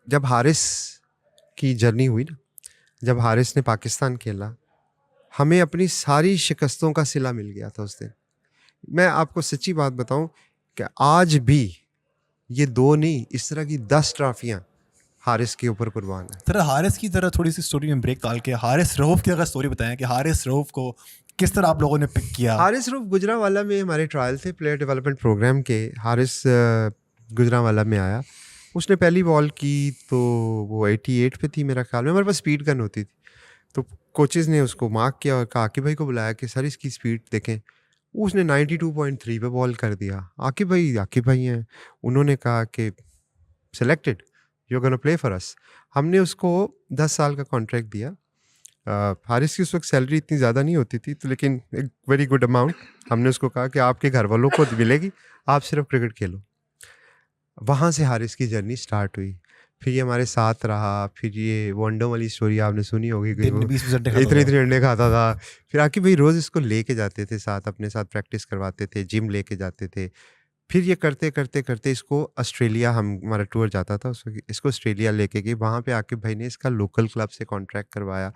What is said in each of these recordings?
जब हारिस की जर्नी हुई ना, जब हारिस ने पाकिस्तान खेला, हमें अपनी सारी शिकस्तों का सिला मिल गया था उस दिन। मैं आपको सच्ची बात बताऊं कि आज भी ये 2 नहीं, इस तरह की 10 ट्रॉफियां हारिस के ऊपर कुर्बान है। तरह हारिस की तरह थोड़ी सी स्टोरी में ब्रेक डाल के हारिस रऊफ की अगर स्टोरी बताएं कि हारिस रऊफ को किस तरह आप लोगों ने पिक किया। हारिस रऊफ गुजरांवाला में हमारे ट्रायल थे प्लेयर डेवलपमेंट प्रोग्राम के। हारिस गुजरांवाला में आया, उसने पहली बॉल की तो वो 88 पे थी मेरा ख्याल में, हमारे पास स्पीड गन होती थी। तो कोचेज़ ने उसको मार्क किया और आकिब भाई को बुलाया कि सर इसकी स्पीड देखें। उसने 92.3 पे बॉल कर दिया। आकिब भाई हैं, उन्होंने कहा कि selected, you are gonna play for us. हमने उसको 10 साल का कॉन्ट्रैक्ट दिया। हारिस की उस वक्त सैलरी इतनी ज़्यादा नहीं होती थी, तो लेकिन एक वेरी गुड अमाउंट। हमने उसको कहा कि आपके घर वालों को मिलेगी, आप सिर्फ क्रिकेट खेलो। वहाँ से हारिस की जर्नी स्टार्ट हुई। फिर ये हमारे साथ रहा। फिर ये वनडो वाली स्टोरी आपने सुनी होगी कि दिन वो में 20 अंडे खाता इतने था। इतने अंडे खाता था। फिर आकिब भाई रोज़ इसको लेके जाते थे साथ, अपने साथ प्रैक्टिस करवाते थे, जिम लेके जाते थे। फिर ये करते करते करते इसको ऑस्ट्रेलिया, हमारा टूर जाता था उसको, इसको ऑस्ट्रेलिया लेके गए। वहाँ पे आकिब भाई ने इसका लोकल क्लब से कॉन्ट्रैक्ट करवाया।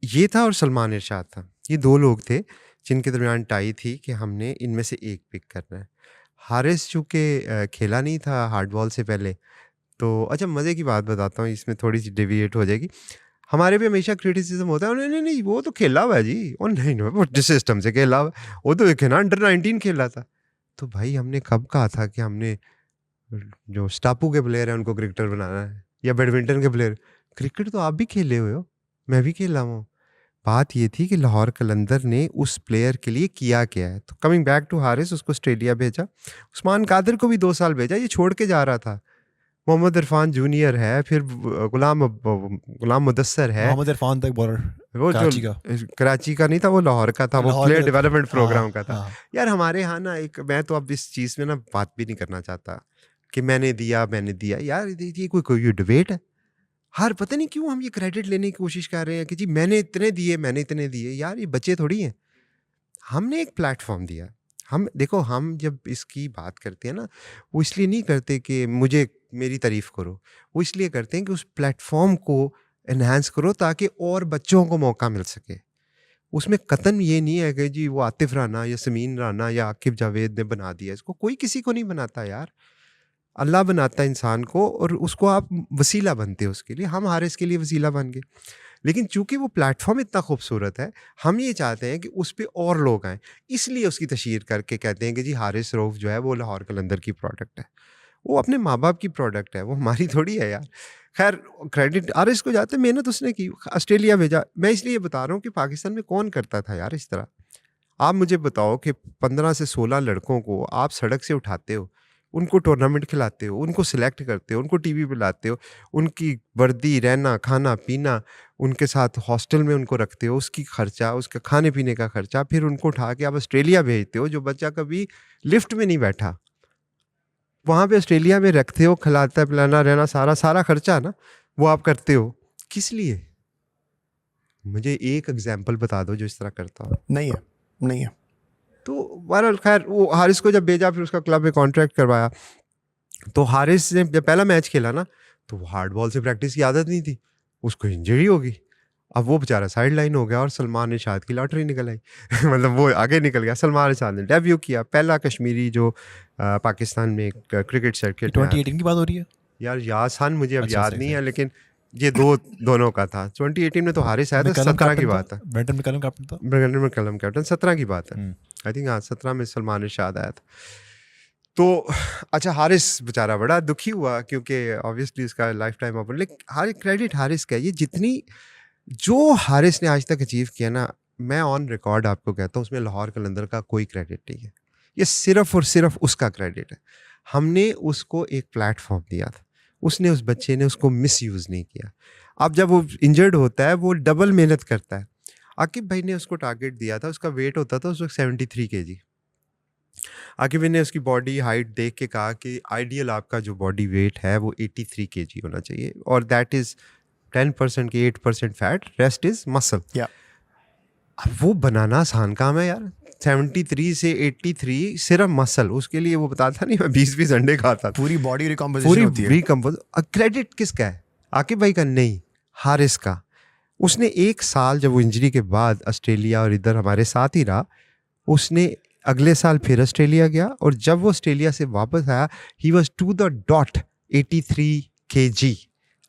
ये था और सलमान इरशाद था। ये 2 लोग थे जिनके दरमियान टाई थी कि हमने इनमें से एक पिक करना है। हारिस चूँकि खेला नहीं था हार्ड बॉल से पहले, तो अच्छा मज़े की बात बताता हूँ, इसमें थोड़ी-सी डेविएट हो जाएगी। हमारे भी हमेशा क्रिटिसिज्म होता है, नहीं, नहीं, नहीं, वो तो खेला हुआ है जी। और नहीं, नहीं, वो जिस सिस्टम से खेला हुआ है, वो तो एक है ना अंडर 19 खेला था। तो भाई हमने कब कहा था कि हमने जो स्टापू के प्लेयर हैं उनको क्रिकेटर बनाना है, या बैडमिंटन के प्लेयर? क्रिकेट तो आप भी खेले हुए हो, मैं भी खेला हुआ हूँ। बात ये थी कि लाहौर कलंदर ने उस प्लेयर के लिए किया क्या है। तो कमिंग बैक टू हारिस, उसको ऑस्ट्रेलिया भेजा। उस्मान कादिर को भी 2 साल भेजा, ये छोड़ के जा रहा था। मोहम्मद इरफान जूनियर है, फिर गुलाम मुदस्सर है। मोहम्मद इरफान तक बॉलर वो जो कराची का। कराची का नहीं था, वो लाहौर का था, वो लाहौर प्लेयर का। डेवलपमेंट प्रोग्राम हाँ का था। हाँ। यार हमारे यहाँ ना एक, मैं तो अब इस चीज़ में ना बात भी नहीं करना चाहता कि मैंने दिया। यार ये कोई डिबेट है? हर पता नहीं क्यों हम ये क्रेडिट लेने की कोशिश कर रहे हैं कि जी मैंने इतने दिए। यार ये बच्चे थोड़ी हैं। हमने एक प्लेटफॉर्म दिया। हम देखो, हम जब इसकी बात करते हैं ना, वो इसलिए नहीं करते कि मुझे मेरी तारीफ करो, वो इसलिए करते हैं कि उस प्लेटफॉर्म को एनहांस करो ताकि और बच्चों को मौका मिल सके। उसमें कतन ये नहीं है कि जी वो आतिफ राना या समीन राना या आकिब जावेद ने बना दिया इसको। कोई किसी को नहीं बनाता यार, अल्लाह बनाता है इंसान को, और उसको आप वसीला बनते हो उसके लिए। हम हारिस के लिए वसीला बन गए। लेकिन चूंकि वो प्लेटफॉर्म इतना खूबसूरत है, हम ये चाहते हैं कि उस पर और लोग आएँ। इसलिए उसकी तशहीर करके कहते हैं कि जी हारिस रऊफ जो है वो लाहौर कलंदर की प्रोडक्ट है। वो अपने माँ बाप की प्रोडक्ट है, वो हमारी थोड़ी है यार। खैर, क्रेडिट हारिस को जाते, मेहनत उसने की, ऑस्ट्रेलिया भेजा। मैं इसलिए बता रहा हूँ कि पाकिस्तान में कौन करता था यार इस तरह। आप मुझे बताओ कि 15 से 16 लड़कों को आप सड़क से उठाते हो, उनको टूर्नामेंट खिलाते हो, उनको सिलेक्ट करते हो, उनको टीवी पे लाते हो, उनकी वर्दी, रहना, खाना पीना, उनके साथ हॉस्टल में उनको रखते हो, उसकी खर्चा, उसका खाने पीने का खर्चा, फिर उनको उठा के आप ऑस्ट्रेलिया भेजते हो, जो बच्चा कभी लिफ्ट में नहीं बैठा, वहाँ पे ऑस्ट्रेलिया में रखते हो, खिलाता पिलाना, रहना, सारा खर्चा ना वो आप करते हो। किस लिए? मुझे एक एग्जाम्पल बता दो जो इस तरह करता हो। नहीं है, नहीं है। तो बहरहाल खैर, वो हारिस को जब भेजा, फिर उसका क्लब में कॉन्ट्रैक्ट करवाया। तो हारिस ने जब पहला मैच खेला ना, तो वो हार्ड बॉल से प्रैक्टिस की आदत नहीं थी, उसको इंजरी हो गई। अब वो बेचारा साइड लाइन हो गया और सलमान इरशाद की लॉटरी निकल आई। मतलब वो आगे निकल गया। सलमान इरशाद ने डेब्यू किया, पहला कश्मीरी जो पाकिस्तान में क्रिकेट ये सर्किट में आया था। 2018 की बात हो रही है। यार यासान मुझे अब अच्छा, याद सही नहीं सही। है, लेकिन ये दोनों का था। 2018 में तो हारिस आया था, मैकलम 17 की कैप्टन था। बात है। ब्रेंटन मैकलम कैप्टन था। ब्रेंडन में कलम कैप्टन, 17 की बात है। हम्म। आई थिंक हाँ, 17 में सलमान इरशाद आया था। तो अच्छा, हारिस बेचारा बड़ा दुखी हुआ क्योंकि ऑब्वियसली इसका लाइफ टाइम ओपन। लेकिन क्रेडिट हारिस का, ये जितनी जो हारिस ने आज तक अचीव किया ना, मैं ऑन रिकॉर्ड आपको कहता हूँ, उसमें लाहौर कलंदर का कोई क्रेडिट नहीं है। ये सिर्फ और सिर्फ उसका क्रेडिट है। हमने उसको एक प्लेटफॉर्म दिया था, उसने, उस बच्चे ने उसको मिस यूज़ नहीं किया। अब जब वो इंजर्ड होता है, वो डबल मेहनत करता है। आकिब भाई ने उसको टारगेट दिया था, उसका वेट होता था उस वक्त 73 kg। आकिब भाई ने उसकी बॉडी हाइट देख के कहा कि आइडियल आपका जो बॉडी वेट है वो 83 kg होना चाहिए, और दैट इज़ 10% की 8% फैट, रेस्ट इज मसल। या अब वो बनाना आसान काम है यार। 73 से 83 सिर्फ मसल, उसके लिए वो बताता नहीं मैं 20-20 अंडे खाता था। पूरी बॉडी रिकॉम्पोजिशन पूरी होती है। रिकम्पोज। क्रेडिट किसका है? आकिब भाई का नहीं, हारिस का। उसने 1 साल जब वो इंजरी के बाद ऑस्ट्रेलिया और इधर हमारे साथ ही रहा, उसने अगले साल फिर ऑस्ट्रेलिया गया और जब वो ऑस्ट्रेलिया से वापस आया he was to the dot 83 kg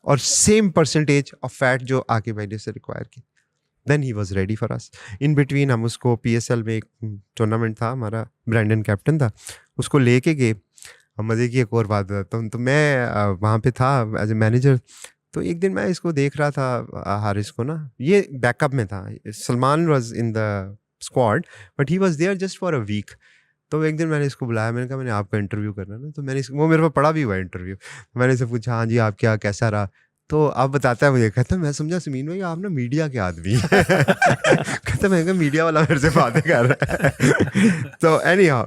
और सेम परसेंटेज ऑफ फैट जो आकिब भाई ने से रिक्वायर की। Then he was ready for us. In between हम उसको PSL में एक टूर्नामेंट था, हमारा ब्रैंडन कैप्टन था, उसको लेके गए। हम मज़े की एक और बात बताता हूँ, तो मैं वहाँ पे था एज ए मैनेजर। तो एक दिन मैं इसको देख रहा था हारिस को ना, ये बैकअप में था, Salman was in the squad but he was there just for a week. तो एक दिन मैंने इसको बुलाया, मैंने कहा मैंने आपका इंटरव्यू करना ना, तो मैंने वो मेरे पास पड़ा भी हुआ इंटरव्यू। मैंने इससे पूछा हाँ जी आप क्या कैसा रहा, तो आप बताता है मुझे, कहता मैं समझा समीन भाई आप ना मीडिया के आदमी हैं। कहता मैं मीडिया वाला मेरे से बातें कर रहा है। तो एनी हाउ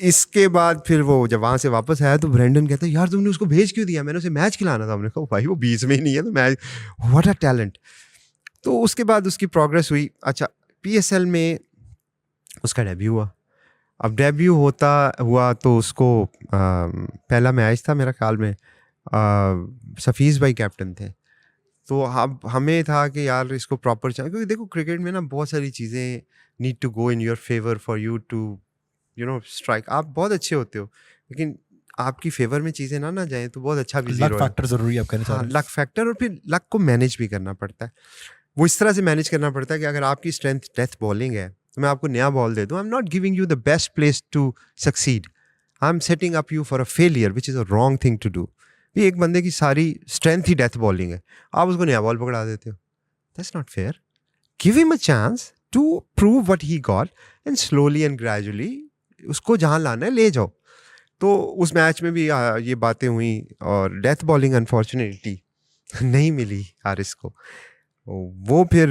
इसके बाद फिर वो जब वहाँ से वापस आया तो ब्रेंडन कहता है यार तुमने उसको भेज क्यों दिया, मैंने उसे मैच खिलाना था। हमने कहा भाई वो 20 में ही नहीं है तो मैच, व्हाट अ टैलेंट। तो उसके बाद उसकी प्रोग्रेस हुई। अच्छा PSL में उसका डेब्यू हुआ। अब डेब्यू होता हुआ तो उसको पहला मैच था मेरा ख्याल में, सफ़ीज़ भाई कैप्टन थे, तो अब हमें था कि यार इसको प्रॉपर चाहिए, क्योंकि देखो क्रिकेट में ना बहुत सारी चीज़ें need to go in your favour for you to strike. आप बहुत अच्छे होते हो लेकिन आपकी फेवर में चीज़ें ना जाएं तो बहुत अच्छा भी लक जीरो है। फैक्टर जरूरी है, आप कहना चाह हाँ रहे हैं। लक फैक्टर, और फिर लक को मैनेज भी करना पड़ता है। वो इस तरह से मैनेज करना पड़ता है कि अगर आपकी स्ट्रेंथ डेथ बॉलिंग है तो मैं आपको नया बॉल दे दूँ, I am not giving you the best place to succeed, I am setting up you for a failure which is a wrong thing to do. ये एक बंदे की सारी स्ट्रेंथ ही डेथ बॉलिंग है, आप उसको नया बॉल पकड़ा देते हो, that's not fair. Give him a chance to prove what he got and slowly and gradually उसको जहाँ लाना है ले जाओ। तो उस मैच में भी ये बातें हुई और डेथ बॉलिंग अनफॉर्चुनेटली नहीं मिली हारिस को। वो फिर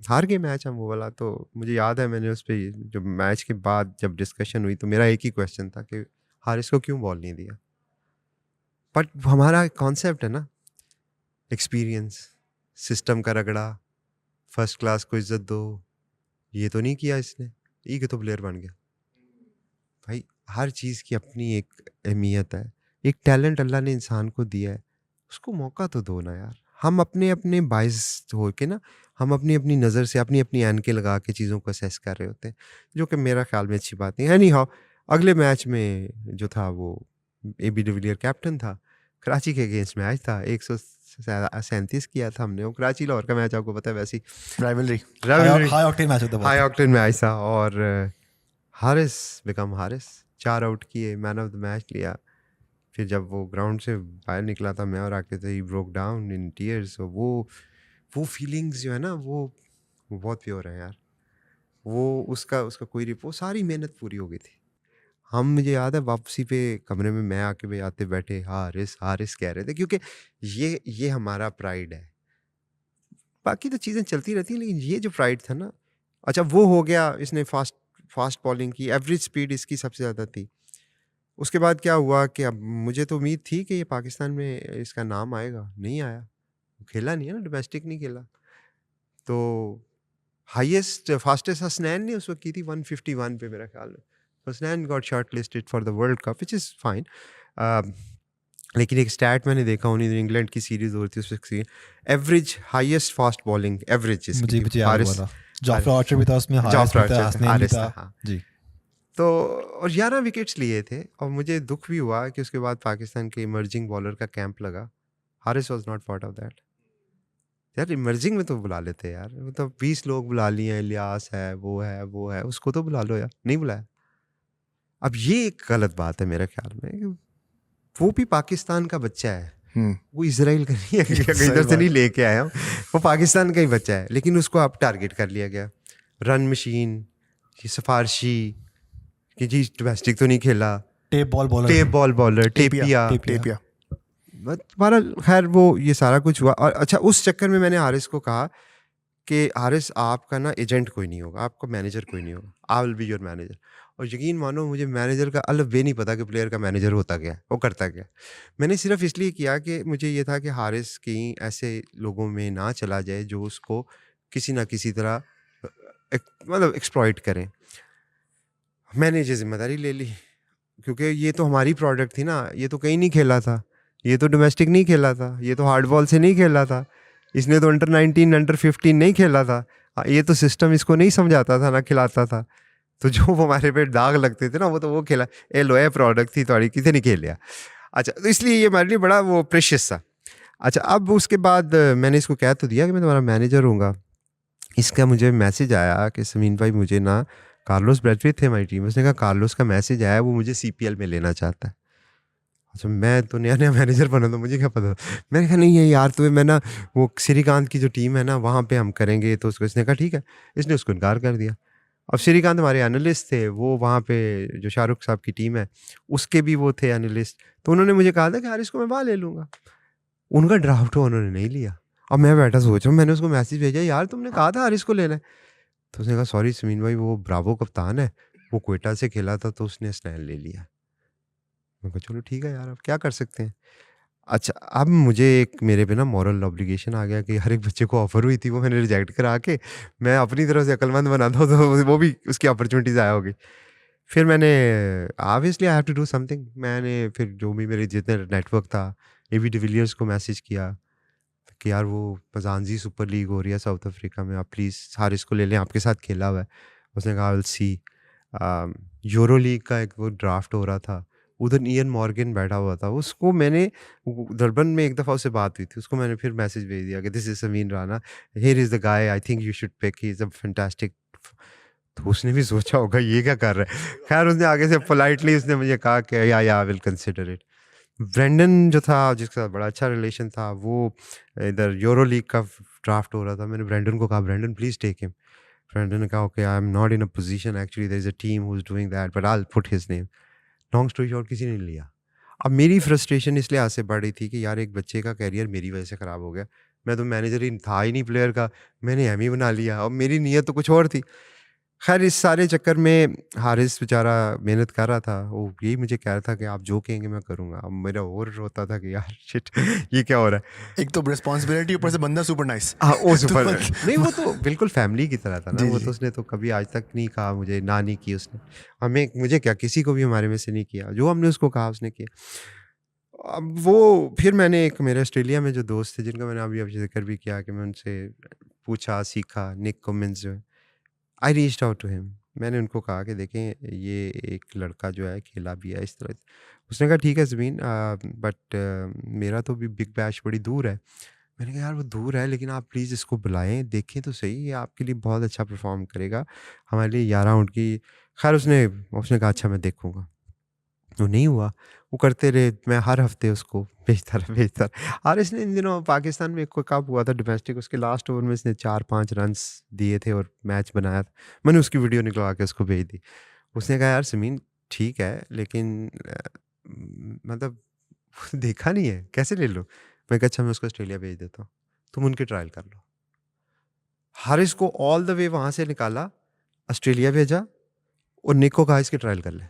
हार गए मैच हम वो वाला। तो मुझे याद है मैंने उस पर जो मैच के बाद जब डिस्कशन हुई तो मेरा एक ही क्वेश्चन था कि हारिस को क्यों बॉल नहीं दिया। बट हमारा कॉन्सेप्ट है ना, एक्सपीरियंस, सिस्टम का रगड़ा, फर्स्ट क्लास को इज्जत दो, ये तो नहीं किया इसने, ये तो प्लेयर बन गया। भाई हर चीज़ की अपनी एक अहमियत है, एक टैलेंट अल्लाह ने इंसान को दिया है, उसको मौका तो दो ना यार। हम अपने अपने बाइस हो के ना, हम अपनी अपनी नज़र से अपनी अपनी एनके लगा के चीज़ों को असेस कर रहे होते हैं, जो कि मेरा ख्याल में अच्छी बात नहीं है। एनी हाउ अगले मैच में जो था वो AB डिविलियर कैप्टन था, कराची के अगेंस्ट मैच था, 137 किया था हमने। वो कराची लाहौर का मैच आपको पता है, वैसी rivalry, Rivalry, high octane match होता है हाई बहुत। ऑक्टेन मैच था। और हारिस बिकम हारिस 4 आउट किए, मैन ऑफ द मैच लिया। फिर जब वो ग्राउंड से बाहर निकला था मैं और आके तो he broke down in tears. वो फीलिंग्स जो है ना वो बहुत प्योर है यार। वो उसका उसका कोई रिपोर्ट, सारी मेहनत पूरी हो गई थी। हम, मुझे याद है वापसी पे कमरे में मैं आके भाई आते बैठे हारिस हारिस कह रहे थे, क्योंकि ये हमारा प्राइड है। बाकी तो चीज़ें चलती रहती हैं लेकिन ये जो प्राइड था ना, अच्छा वो हो गया। इसने फास्ट बॉलिंग की, एवरेज स्पीड इसकी सबसे ज़्यादा थी। उसके बाद क्या हुआ कि अब मुझे तो उम्मीद थी कि ये पाकिस्तान में इसका नाम आएगा, नहीं आया। खेला नहीं है ना, डोमेस्टिक नहीं खेला। तो हाईएस्ट फास्टेस्ट हसनैन ने उस वक्त की थी 151 पे मेरा ख्याल में। Hasnain got short listed for the world cup which is fine. लेकिन एक स्टैट मैंने देखा, उन्हीं दिन इंग्लैंड की सीरीज हो रही थी, उसमें average highest fast bowling average मुझे इसकी थी। याद हारिस, वाला जाफर आर्चर भी था उसमें, हारिस भी था, हसनैन भी था। हाँ। जी। तो और 11 विकेट्स लिए थे और मुझे दुख भी हुआ कि उसके बाद पाकिस्तान के इमर्जिंग बॉलर का कैंप लगा। Haris was not part of that. यार इमर्जिंग में तो बुला लेते यार, मतलब 20 लोग बुला लिए, इलियास है, वो है, उसको तो बुला लो यार, नहीं बुलाया। अब ये एक गलत बात है मेरे ख्याल में कि वो भी पाकिस्तान का बच्चा है, वो इसराइल का नहीं है कि इधर से नहीं लेके आया, वो पाकिस्तान का ही बच्चा है। लेकिन उसको अब टारगेट कर लिया गया, रन मशीन, ये सिफारशी कि जी डोमेस्टिक तो नहीं खेला, टेप बॉल बॉलर टेपिया। तुम्हारा खैर वो ये सारा कुछ हुआ। और अच्छा उस चक्कर में मैंने हारिस को कहा कि हारिस आपका ना एजेंट कोई नहीं होगा, आपका मैनेजर कोई नहीं होगा, I will be your manager. और यकीन मानो मुझे मैनेजर का अलग वे नहीं पता कि प्लेयर का मैनेजर होता क्या, वो करता क्या। मैंने सिर्फ इसलिए किया कि मुझे ये था कि हारिस कहीं ऐसे लोगों में ना चला जाए जो उसको किसी ना किसी तरह मतलब एक्सप्लॉइट करें। मैंने ये ज़िम्मेदारी ले ली, क्योंकि ये तो हमारी प्रोडक्ट थी ना, ये तो कहीं नहीं खेला था, ये तो डोमेस्टिक नहीं खेला था, ये तो हार्ड बॉल से नहीं खेला था, इसने तो अंडर 19 अंडर 15 नहीं खेला था, ये तो सिस्टम इसको नहीं समझाता था ना खिलाता था, तो जो वो हमारे पे दाग लगते थे ना वो तो वो खेला, ए लो ए प्रोडक्ट थी थोड़ी किसी नहीं खेल लिया। अच्छा, तो इसलिए ये हमारे लिए बड़ा वो प्रेशियस था। अच्छा, अब उसके बाद मैंने इसको कह तो दिया कि मैं तुम्हारा मैनेजर हूँगा। इसका मुझे मैसेज आया कि समीन भाई मुझे ना, कार्लोस ब्रैथवेट थे हमारी टीम में, उसने कहा कार्लोस का मैसेज आया, वो मुझे सीपीएल में लेना चाहता है। अच्छा, मैं तो नया-नया मैनेजर बना था, मुझे क्या पता था। मैंने कहा नहीं है यार, तुम्हें मैं ना वो श्रीकांत की जो टीम है ना वहाँ पे हम करेंगे, तो उसको इसने कहा ठीक है। इसने उसको इनकार कर दिया। अब श्रीकांत हमारे एनालिस्ट थे, वो वहाँ पे जो शाहरुख साहब की टीम है, उसके भी वो थे एनालिस्ट, तो उन्होंने मुझे कहा था कि यार इसको मैं वहाँ ले लूँगा। उनका ड्राफ्ट उन्होंने नहीं लिया। अब मैं बैठा सोच रहा हूँ, मैंने उसको मैसेज भेजा, यार तुमने कहा था हारिस को लेना है। तो उसने कहा सॉरी समीन भाई, वो ब्रावो कप्तान है, वो क्वेटा से खेला था तो उसने स्नैल ले लिया। मैं कहा चलो ठीक है यार, अब क्या कर सकते हैं। अच्छा, अब मुझे एक मेरे पे ना मॉरल ऑब्लिगेशन आ गया कि हर एक बच्चे को ऑफर हुई थी, वो मैंने रिजेक्ट करा के मैं अपनी तरफ से अक्लमंद बनाता हूँ तो वो भी उसकी अपॉर्चुनिटीज़ आया होगी। फिर मैंने obviously I have to do something, मैंने फिर जो भी मेरे जितने नेटवर्क था, एबी डिविलियर्स को मैसेज किया कि यार वो पजानजी सुपर लीग हो रही है साउथ अफ्रीका में, आप प्लीज़ हारिस को ले लें, आपके साथ खेला हुआ है। उसने कहा I will see. Euro league का एक वो ड्राफ्ट हो रहा था, उधर इयन मॉर्गन बैठा हुआ था, उसको मैंने डरबन में एक दफ़ा उससे बात हुई थी, उसको मैंने फिर मैसेज भेज दिया कि this is Sameen Rana, here is the guy, I think you should pick, he is a fantastic. तो उसने भी सोचा होगा ये क्या कर रहा है। खैर उसने आगे से पोलाइटली उसने मुझे कहा कि yeah I will consider it. Brendan जो था, जिसके साथ बड़ा अच्छा रिलेशन था, वो इधर यूरो लीग का ड्राफ्ट हो रहा था, मैंने ब्रेंडन को कहा Brendan please take him. Brendan ने कहा okay I am not in a position, actually there is a team who is doing that but I will put his name. Long story short, किसी ने नहीं लिया। अब मेरी फ्रस्ट्रेशन इस लिहाज से बढ़ रही थी कि यार एक बच्चे का करियर मेरी वजह से ख़राब हो गया। मैं तो मैनेजर ही था ही नहीं प्लेयर का, मैंने एम ही बना लिया और मेरी नीयत तो कुछ और थी। खैर इस सारे चक्कर में हारिस बेचारा मेहनत कर रहा था, वो यही मुझे कह रहा था कि आप जो कहेंगे मैं करूँगा। अब मेरा और होता था कि यार शिट ये क्या हो रहा है? एक तो रिस्पॉन्सिबिलिटी, ऊपर से बंदा सुपर नाइस। हाँ, वो तो सुपर नहीं, वो तो बिल्कुल फैमिली की तरह था ना, जी, वो तो जी। उसने तो कभी आज तक नहीं कहा मुझे, ना नहीं की उसने। हमें मुझे क्या, किसी को भी हमारे में से नहीं किया, जो हमने उसको कहा उसने किया। अब वो फिर मैंने एक मेरे ऑस्ट्रेलिया में जो दोस्त थे जिनका मैंने अभी ज़िक्र भी किया कि मैं उनसे पूछा, सीखा, निक कमिंस जो है, I reached out to him. मैंने उनको कहा कि देखें ये एक लड़का जो है खेला भी है इस तरह। उसने कहा ठीक है ज़मीन, बट मेरा तो भी बिग बैश बड़ी दूर है। मैंने कहा यार वो दूर है, लेकिन आप प्लीज़ इसको बुलाएं, देखें तो सही, ये आपके लिए बहुत अच्छा परफॉर्म करेगा, हमारे लिए 11 राउंड की। खैर उसने उसने कहा अच्छा मैं देखूंगा। वो नहीं हुआ, वो करते रहे, मैं हर हफ्ते उसको भेजता रहा। और इसने इन दिनों पाकिस्तान में एक कोई कप हुआ था डोमेस्टिक, उसके लास्ट ओवर में इसने 4-5 रन्स दिए थे और मैच बनाया था। मैंने उसकी वीडियो निकलवा के उसको भेज दी। उसने कहा यार समीन ठीक है, लेकिन मतलब देखा नहीं है, कैसे ले लो? मैं कहा अच्छा मैं उसको ऑस्ट्रेलिया भेज देता हूँ, तुम उनके ट्रायल कर लो। हारिस को ऑल द वे वहाँ से निकाला, ऑस्ट्रेलिया भेजा और निक को कहा इसके ट्रायल कर ले।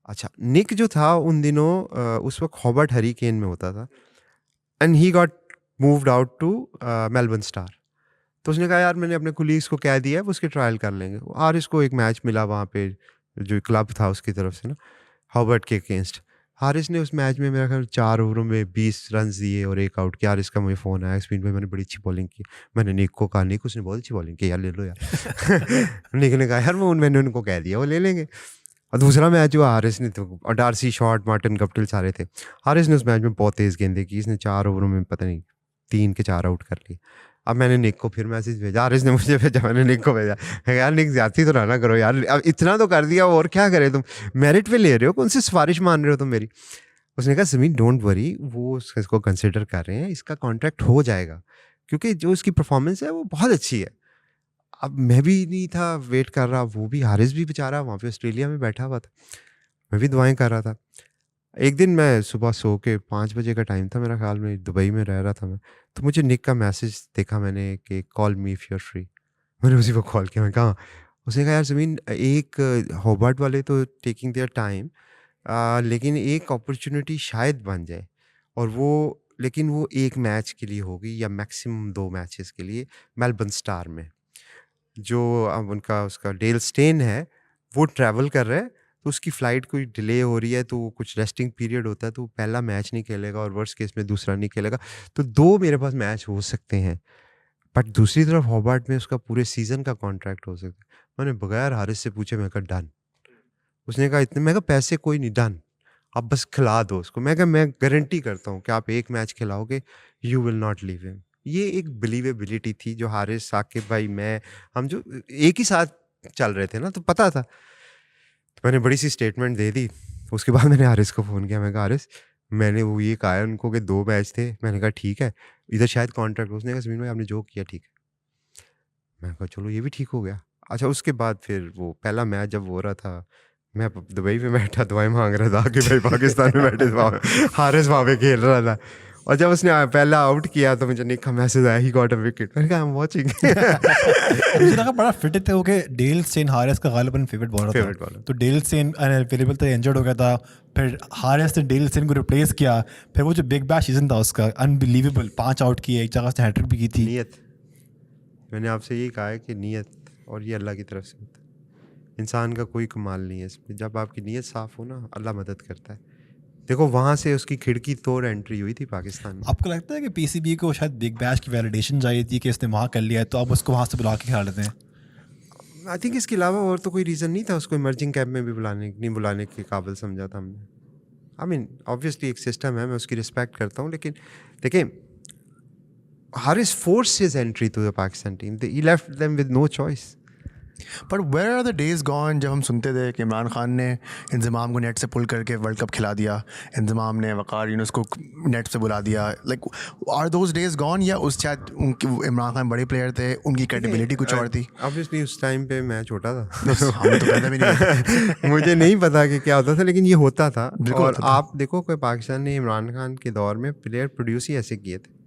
अच्छा, निक जो था उन दिनों उस वक़्त हॉबर्ट हरिकेन में होता था and he got moved out to Melbourne Star. तो उसने कहा यार मैंने अपने कोलीग्स को कह दिया है, वो उसके ट्रायल कर लेंगे। और इसको एक मैच मिला वहाँ पे, जो क्लब था उसकी तरफ से ना, हॉबर्ट के अगेंस्ट। हारिस ने उस मैच में मेरा ख्याल 4 ओवरों में 20 रन्स दिए और 1 आउट किया। हारिस का मुझे फ़ोन आया, स्पिन पे मैंने बड़ी अच्छी बॉलिंग की। मैंने निक को कहा, निक उसने बहुत अच्छी बॉलिंग की यार, ले लो यार। निक ने कहा यार मैंने उनको कह दिया वो ले लेंगे। और दूसरा मैच हुआ, हारिस ने तो, और डार्सी शॉट, मार्टिन गप्टिल सारे थे। हारिस ने उस मैच में बहुत तेज़ गेंदें की, इसने 4 ओवरों में पता नहीं 3 के 4 आउट कर लिए। अब मैंने निक को फिर मैसेज भेजा, हारिस ने मुझे भेजा, मैंने निक को भेजा। मैं कहा, यार निक ज़्यादती तो ना करो यार, अब इतना तो कर दिया और क्या करें तुम? मेरिट पे ले रहे हो, कौन सी सिफारिश मान रहे हो तुम मेरी? उसने कहा ज़मीन डोंट वरी, वो इसको कंसिडर कर रहे हैं, इसका कॉन्ट्रैक्ट हो जाएगा, क्योंकि जो इसकी परफॉर्मेंस है वो बहुत अच्छी है। अब मैं भी नहीं था वेट कर रहा, वो भी, हारिस भी बेचारा वहाँ पे ऑस्ट्रेलिया में बैठा हुआ था, मैं भी दुआएँ कर रहा था। एक दिन मैं सुबह सो के 5 बजे का टाइम था मेरा ख़्याल में, दुबई में रह रहा था मैं, तो मुझे निक का मैसेज देखा मैंने कि call me if you are free. मैंने उसी को कॉल किया, मैं कहा, उसने कहा यार ज़मीन एक हॉबर्ट वाले तो टेकिंग देयर टाइम, लेकिन एक अपॉर्चुनिटी शायद बन जाए, और वो, लेकिन वो 1 मैच के लिए होगी या मैक्सिमम 2 मैचेस के लिए, मेलबर्न स्टार में। जो अब उनका उसका डेल स्टेन है, वो ट्रैवल कर रहा है तो उसकी फ़्लाइट कोई डिले हो रही है तो कुछ रेस्टिंग पीरियड होता है तो पहला मैच नहीं खेलेगा और वर्स्ट केस में दूसरा नहीं खेलेगा। तो 2 मेरे पास मैच हो सकते हैं, बट दूसरी तरफ हॉबार्ट में उसका पूरे सीज़न का कॉन्ट्रैक्ट हो सकता है। मैंने बगैर हारिस से पूछे, मैंने कहा डन। उसने कहा इतने, मैं कहा पैसे कोई नहीं, डन। आप बस खिला दो उसको। मैं कहा मैं गारंटी करता हूँ कि आप 1 मैच खिलाओगे, you will not leave him. ये एक बिलीवेबिलिटी थी जो हारिस, साकिब भाई, मैं, हम जो एक ही साथ चल रहे थे ना, तो पता था। तो मैंने बड़ी सी स्टेटमेंट दे दी। उसके बाद मैंने हारिस को फ़ोन किया, मैं कहा हारिस, मैंने वो ये कहा है उनको कि 2 मैच थे। मैंने कहा ठीक है, इधर शायद कॉन्ट्रैक्ट। उसने कहा समीर भाई आपने जो किया ठीक है। मैंने कहा चलो ये भी ठीक हो गया। अच्छा, उसके बाद फिर वो पहला मैच जब हो रहा था, मैं दुबई में बैठा दुआएं मांग रहा था कि भाई पाकिस्तान में बैठे थे, वहाँ हारिस वहाँ पे खेल रहा था। और जब उसने पहला आउट किया तो मुझे लिखा मैसेज आया, ही गॉट अ विकेट। मैंने कहा आई एम वाचिंग। मुझे लगा बड़ा फिट थे वो कि डेल स्टेन हारिस का गालिबन फेवरेट बॉलर फेवरेट था। बॉलर। तो डेल स्टेन अनअवेलेबल था, इंजर्ड हो गया था, फिर हारिस ने डेल स्टेन को रिप्लेस किया। फिर वो जो बिग बैश सीजन था उसका अनबिलीवेबल, 5 आउट किए, एक जगह से हैट्रिक भी की थी। नीयत, मैंने आपसे यही कहा है कि नीयत, और ये अल्लाह की तरफ से होता है। इंसान का कोई कमाल नहीं है इसमें। जब आपकी नीयत साफ़ हो ना, अल्लाह मदद करता है। देखो वहाँ से उसकी खिड़की तोड़ एंट्री हुई थी पाकिस्तान में। आपको लगता है कि पीसीबी को शायद बिग बैश की वैलिडेशन चाहिए थी कि इसने वहाँ कर लिया है, तो अब उसको वहाँ से बुला के खिला लेते हैं? आई थिंक इसके अलावा और तो कोई रीज़न नहीं था उसको इमर्जिंग कैंप में भी बुलाने के काबिल समझा था हमने। आई मीन ऑब्वियसली एक सिस्टम है, मैं उसकी रिस्पेक्ट करता हूँ, लेकिन देखिए Haris force his entry to the Pakistan team, he left them with no choice. पर where are the days gone जब हम सुनते थे कि इमरान खान ने इंजमाम को नेट से पुल करके वर्ल्ड कप खिला दिया, इंजमाम ने वकार यूनुस को नेट से बुला दिया, like are those days gone, या उस शायद उनकी इमरान खान बड़े प्लेयर थे, उनकी क्रेडिबिलिटी कुछ और थी? ऑब्वियसली उस टाइम पे मैं छोटा था। हम तो पैदा भी नहीं थे। मुझे नहीं पता कि क्या होता था, लेकिन ये होता था। बिल्कुल और होता था। आप देखो कि पाकिस्तान ने इमरान खान के दौर में प्लेयर प्रोड्यूस ही ऐसे किए थे।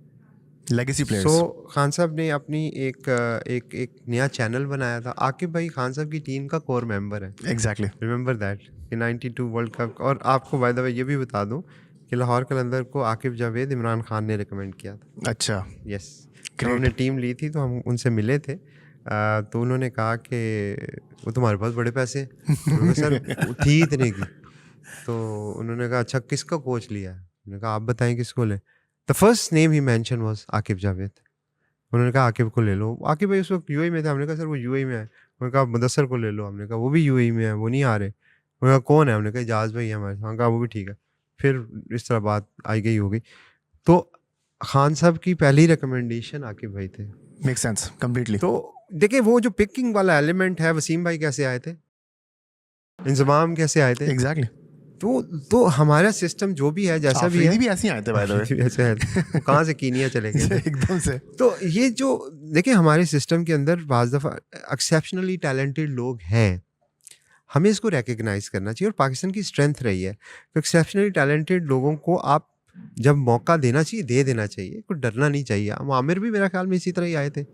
लेगेसी सो प्लेयर्स। खान साहब ने अपनी एक नया चैनल बनाया था। आकिब भाई खान साहब की टीम का कोर मेंबर है, एग्जैक्टली। रिमेंबर दैट, कि 92 वर्ल्ड कप। और आपको बाय द वे ये भी बता दूं कि लाहौर कलंदर को आकिब जावेद इमरान खान ने रिकमेंड किया था। अच्छा। यस, जब हमने टीम ली थी तो हम उनसे मिले थे। तो उन्होंने कहा कि वो तुम्हारे पास बड़े पैसे हैं। उन्होंने कहा, सर वो थी इतने की। तो उन्होंने कहा अच्छा किसका कोच लिया है? उन्होंने कहा आप बताएं किसको ले। The first name he mention was Aqib Javed. उन्होंने कहा आकिब को ले लो। आकिब भाई उस वक्त यूएई में थे। हमने कहा सर वो यूएई में है। उन्होंने कहा मुदस्सर को ले लो। हमने कहा वो भी यूएई में है, वो नहीं आ रहे। उन्होंने कहा कौन है? हमने कहा इजाज़ भाई है हमारे साथ। हमने कहा वो भी ठीक है। फिर इस तरह बात आई गई हो गई। तो खान साहब की पहली रिकमेंडेशन आकिब भाई थे। Make sense completely. तो देखिए वो जो पिकिंग वाला एलिमेंट है, वसीम भाई कैसे आए थे, इंजमाम कैसे आए थे, एग्जैक्टली। तो हमारा सिस्टम जो भी है जैसा भी है, आफरीदी भी ऐसे ही आए थे बाय द वे। आफरीदी भी ऐसे है, वो कहाँ से कीनिया चले गए थे। एकदम से। तो ये जो देखिए हमारे सिस्टम के अंदर बाज़ दफ़ा एक्सेप्शनली टैलेंटेड लोग हैं, हमें इसको रिकग्नाइज करना चाहिए। और पाकिस्तान की स्ट्रेंथ रही है तो एक्सेप्शनली टैलेंटेड लोगों को आप जब मौका देना चाहिए दे देना चाहिए, कुछ डरना नहीं चाहिए। आमिर भी मेरा ख्याल में इसी तरह ही आए थे।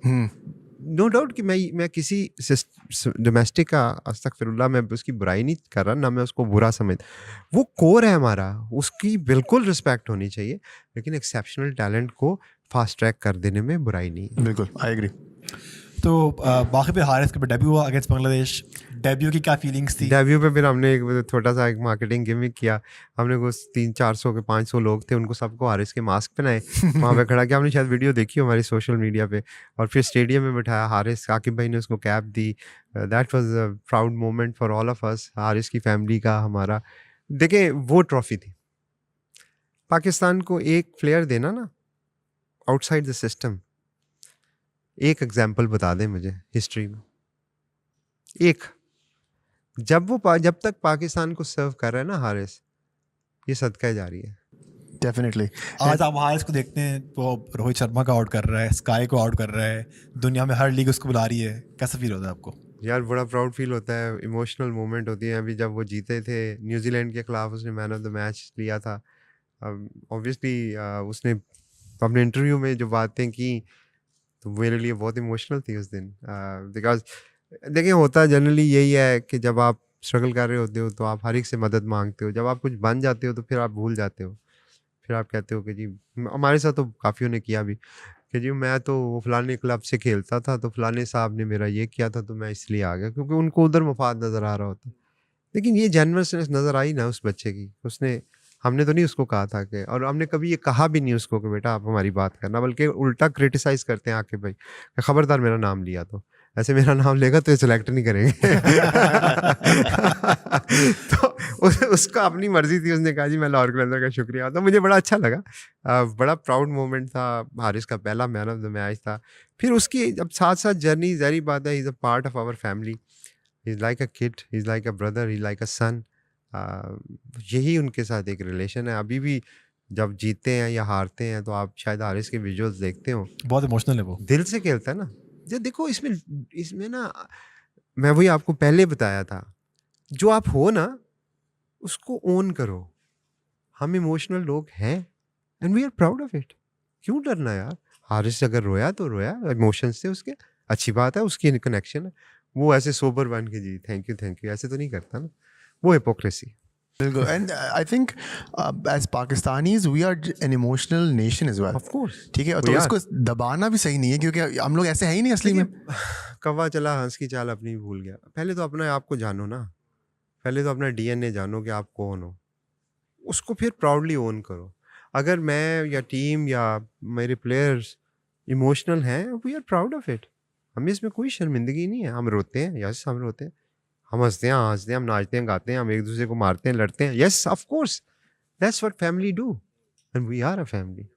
नो डाउट कि मैं किसी डोमेस्टिक का अस्तगफिरुल्लाह मैं उसकी बुराई नहीं कर रहा, ना मैं उसको बुरा समझ, वो कोर है हमारा, उसकी बिल्कुल रिस्पेक्ट होनी चाहिए। लेकिन एक्सेप्शनल टैलेंट को फास्ट ट्रैक कर देने में बुराई नहीं है। बिल्कुल आई एग्री। तो बाकी पे हारिस के डेब्यू हुआ अगेंस्ट बांग्लादेश, डेब्यू की क्या फीलिंग्स थी? डेब्यू पे फिर हमने एक छोटा सा एक मार्केटिंग गिमिक किया। हमने कुछ 300-400 के 500 लोग थे, उनको सबको हारिस के मास्क पहनाए, वहाँ पे खड़ा किया। हमने शायद वीडियो देखी हो हमारी सोशल मीडिया पे। और फिर स्टेडियम में बिठाया हारिस, आकिब भाई ने उसको cap the. That was a proud moment for all of us, Haris की फैमिली का, हमारा। देखिए वो ट्रॉफी थी। पाकिस्तान को एक प्लेयर देना ना आउटसाइड द सिस्टम, एक एग्जाम्पल बता दें मुझे हिस्ट्री में, एक, जब तक पाकिस्तान को सर्व कर रहा है ना हारिस, ये सदका जारी है। डेफिनेटली। आज आप हारिस को देखते हैं, वो रोहित शर्मा को आउट कर रहा है, स्काई को आउट कर रहा है, दुनिया में हर लीग उसको बुला रही है, कैसा फील होता है आपको? यार बड़ा प्राउड फील होता है, इमोशनल मोमेंट होती है। अभी जब वो जीते थे न्यूजीलैंड के खिलाफ, उसने मैन ऑफ द मैच लिया था। ऑब्वियसली उसने अपने इंटरव्यू में जो बातें की तो मेरे लिए बहुत इमोशनल थी उस दिन। बिकॉज देखिए होता जनरली यही है कि जब आप स्ट्रगल कर रहे होते हो तो आप हर एक से मदद मांगते हो। जब आप कुछ बन जाते हो तो फिर आप भूल जाते हो, फिर आप कहते हो कि जी, हमारे साथ तो काफ़ियों ने किया भी। कि जी मैं तो वो फलाने क्लब से खेलता था तो फलाने साहब ने मेरा ये किया था तो मैं इसलिए आ गया, क्योंकि उनको उधर मफाद नज़र आ रहा होता। लेकिन ये जेन्युइननेस नज़र आई ना उस बच्चे की, उसने, हमने तो नहीं उसको कहा था कि, और हमने कभी ये कहा भी नहीं उसको कि बेटा आप हमारी बात करना, बल्कि उल्टा क्रिटिसाइज़ करते हैं आके भाई कि खबरदार मेरा नाम लिया तो, ऐसे मेरा नाम लेगा तो ये सिलेक्ट नहीं करेंगे। तो उसका अपनी मर्ज़ी थी, उसने कहा जी मैं लाहौर कलंदर का शुक्रिया, तो मुझे बड़ा अच्छा लगा। बड़ा प्राउड मोमेंट था, हारिस का पहला मैन ऑफ द मैच था। फिर उसकी अब साथ-साथ जर्नी, ज़ाहिर बात है, he is a part of our family, he is like a kid, he is like a brother, he is like a son. यही उनके साथ एक रिलेशन है। अभी भी जब जीतते हैं या हारते हैं तो आप शायद हारिस के विजुअल्स देखते हो, बहुत इमोशनल है वो। दिल से खेलता है ना। जो देखो इसमें इसमें ना, मैं वही आपको पहले बताया था, जो आप हो ना उसको ओन करो। हम इमोशनल लोग हैं and we are proud of it. क्यों डरना यार? हारिस अगर रोया तो रोया, इमोशंस थे उसके, अच्छी बात है, उसकी कनेक्शन है। वो ऐसे सोबर बन के जी थैंक यू ऐसे तो नहीं करता ना, वो हिपोक्रेसी। बिल्कुल। And I think as Pakistanis we are an emotional nation as well. Of course, ठीक है, तो इसको दबाना भी सही नहीं है, क्योंकि हम लोग ऐसे हैं ही नहीं असली में। कौवा चला हंस की चाल अपनी भूल गया। पहले तो अपने आप को जानो ना, पहले तो अपना डीएनए जानो कि आप कौन हो, उसको फिर प्राउडली ओन करो। अगर मैं या टीम या मेरे प्लेयर्स इमोशनल हैं, we are proud of it. हमें इसमें कोई शर्मिंदगी नहीं है। हम रोते हैं, यस हम रोते हैं, हम हंसते हैं, हम नाचते हैं, गाते हैं, हम एक दूसरे को मारते हैं, लड़ते हैं, yes of course, that's what family do and we are a family.